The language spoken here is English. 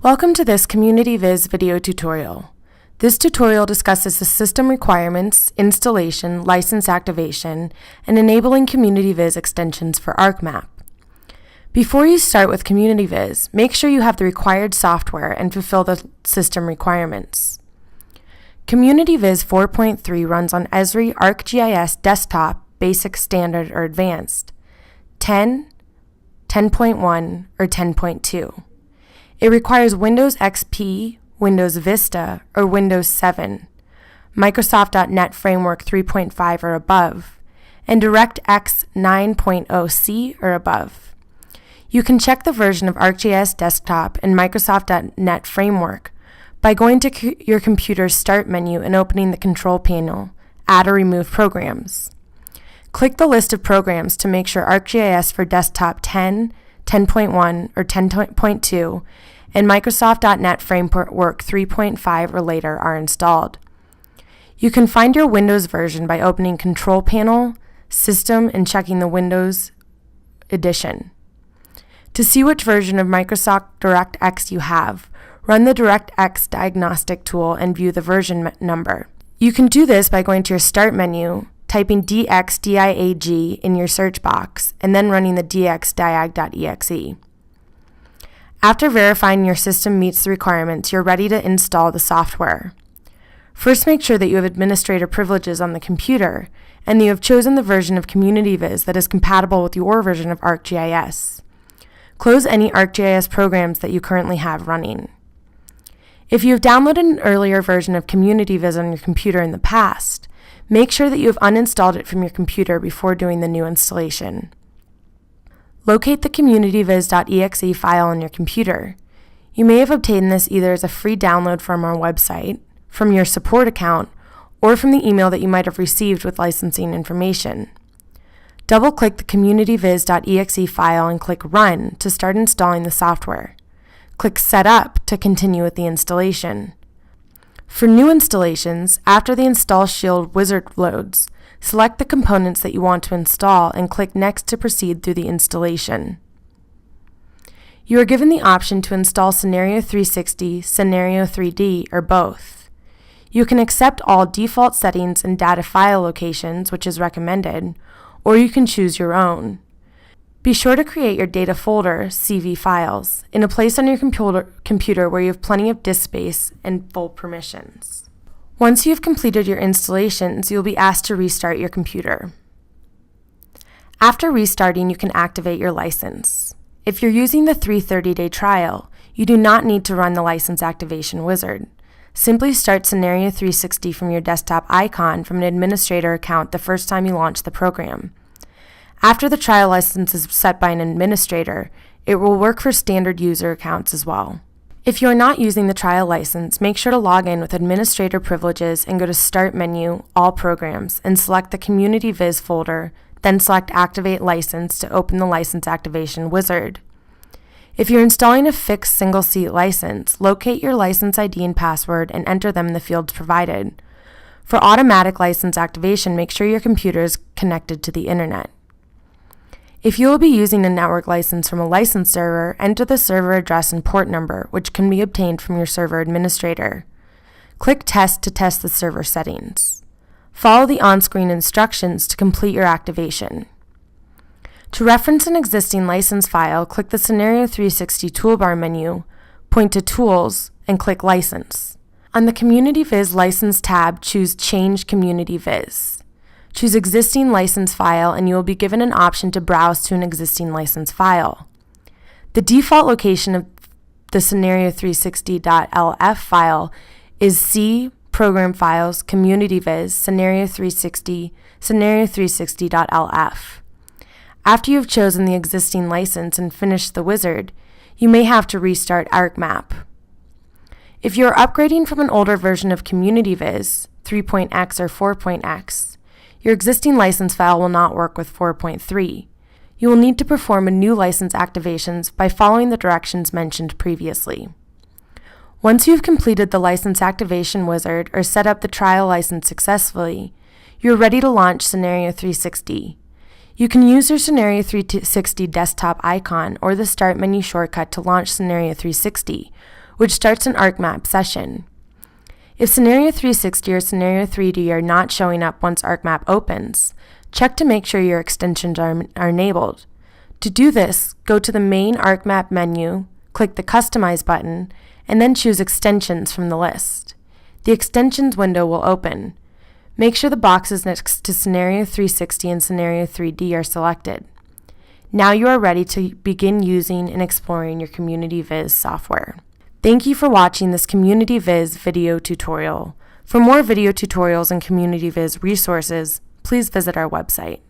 Welcome to this CommunityViz video tutorial. This tutorial discusses the system requirements, installation, license activation, and enabling CommunityViz extensions for ArcMap. Before you start with CommunityViz, make sure you have the required software and fulfill the system requirements. CommunityViz 4.3 runs on Esri ArcGIS Desktop, Basic, Standard, or Advanced, 10, 10.1, or 10.2. It requires Windows XP, Windows Vista, or Windows 7, Microsoft.NET Framework 3.5 or above, and DirectX 9.0C or above. You can check the version of ArcGIS Desktop and Microsoft.NET Framework by going to your computer's Start menu and opening the Control panel, Add or Remove Programs. Click the list of programs to make sure ArcGIS for Desktop 10, 10.1, or 10.2, and Microsoft.NET Framework 3.5 or later are installed. You can find your Windows version by opening Control Panel, System, and checking the Windows Edition. To see which version of Microsoft DirectX you have, run the DirectX diagnostic tool and view the version number. You can do this by going to your Start menu, typing dxdiag in your search box, and then running the dxdiag.exe. After verifying your system meets the requirements, you're ready to install the software. First, make sure that you have administrator privileges on the computer and that you have chosen the version of CommunityViz that is compatible with your version of ArcGIS. Close any ArcGIS programs that you currently have running. If you have downloaded an earlier version of CommunityViz on your computer in the past, make sure that you have uninstalled it from your computer before doing the new installation. Locate the CommunityViz.exe file on your computer. You may have obtained this either as a free download from our website, from your support account, or from the email that you might have received with licensing information. Double-click the CommunityViz.exe file and click Run to start installing the software. Click Set Up to continue with the installation. For new installations, after the Install Shield wizard loads, select the components that you want to install and click Next to proceed through the installation. You are given the option to install Scenario 360, Scenario 3D, or both. You can accept all default settings and data file locations, which is recommended, or you can choose your own. Be sure to create your data folder, CV files, in a place on your computer where you have plenty of disk space and full permissions. Once you have completed your installations, you will be asked to restart your computer. After restarting, you can activate your license. If you're using the 330-day trial, you do not need to run the license activation wizard. Simply start Scenario 360 from your desktop icon from an administrator account the first time you launch the program. After the trial license is set by an administrator, it will work for standard user accounts as well. If you are not using the trial license, make sure to log in with administrator privileges and go to Start menu, All Programs, and select the CommunityViz folder, then select Activate License to open the license activation wizard. If you're installing a fixed single-seat license, locate your license ID and password and enter them in the fields provided. For automatic license activation, make sure your computer is connected to the internet. If you will be using a network license from a license server, enter the server address and port number, which can be obtained from your server administrator. Click Test to test the server settings. Follow the on-screen instructions to complete your activation. To reference an existing license file, click the Scenario 360 toolbar menu, point to Tools, and click License. On the CommunityViz License tab, choose Change CommunityViz. Choose Existing License File, and you will be given an option to browse to an existing license file. The default location of the Scenario 360.lf file is C, Program Files, CommunityViz, Scenario 360, Scenario 360.lf. After you have chosen the existing license and finished the wizard, you may have to restart ArcMap. If you are upgrading from an older version of CommunityViz, 3.x or 4.x, your existing license file will not work with 4.3. You will need to perform a new license activations by following the directions mentioned previously. Once you've completed the license activation wizard or set up the trial license successfully, you're ready to launch Scenario 360. You can use your Scenario 360 desktop icon or the Start menu shortcut to launch Scenario 360, which starts an ArcMap session. If Scenario 360 or Scenario 3D are not showing up once ArcMap opens, check to make sure your extensions are enabled. To do this, go to the main ArcMap menu, click the Customize button, and then choose Extensions from the list. The Extensions window will open. Make sure the boxes next to Scenario 360 and Scenario 3D are selected. Now you are ready to begin using and exploring your CommunityViz software. Thank you for watching this CommunityViz video tutorial. For more video tutorials and CommunityViz resources, please visit our website.